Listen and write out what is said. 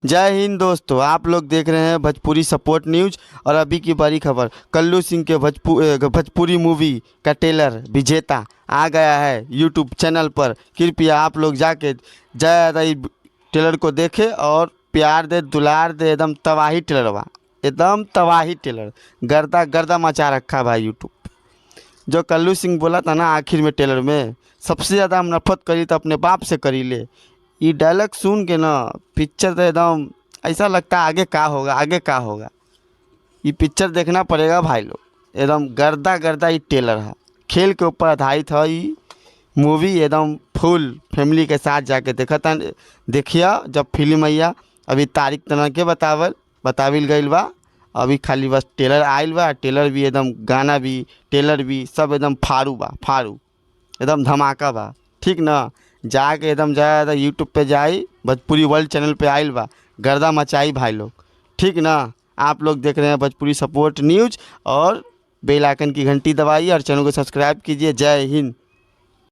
जय हिंद दोस्तों, आप लोग देख रहे हैं भोजपुरी सपोर्ट न्यूज। और अभी की बड़ी खबर, कल्लू सिंह के भोजपुरी मूवी का ट्रेलर विजेता आ गया है यूट्यूब चैनल पर। कृपया आप लोग जाके ज़्यादा ट्रेलर को देखें और प्यार दे, दुलार दे। एकदम तबाही ट्रेलर बा, एकदम तबाही ट्रेलर, गर्दा गर्दा मचा रखा भाई यूट्यूब। जो कल्लू सिंह बोला था ना आखिर में ट्रेलर में, सबसे ज़्यादा हम नफरत करी तो अपने बाप से करी ले। ये डायलॉग सुन के ना पिक्चर तो एकदम ऐसा लगता है आगे का होगा, आगे का होगा। ये पिक्चर देखना पड़ेगा भाई लोग, एकदम गर्दा गर्दा ये ट्रेलर है। खेल के ऊपर आधारित है ये मूवी, एकदम फुल फैमिली के साथ जाके देखा था। देखिए जब फिल्म आइया, अभी तारीख तना के बताविल गईल बा। अभी खाली बस ट्रेलर आयल बा, ट्रेलर भी एकदम, गाना भी, ट्रेलर भी सब एकदम फाड़ू बा, फाड़ू एकदम धमाका बा। ठीक ना, जाके एकदम ज़्यादा यूट्यूब पे जाई, भोजपुरी वर्ल्ड चैनल पे आयल बा, गर्दा मचाई भाई लोग। ठीक ना, आप लोग देख रहे हैं भोजपुरी सपोर्ट न्यूज, और बेल आइकन की घंटी दबाइए और चैनल को सब्सक्राइब कीजिए। जय हिंद।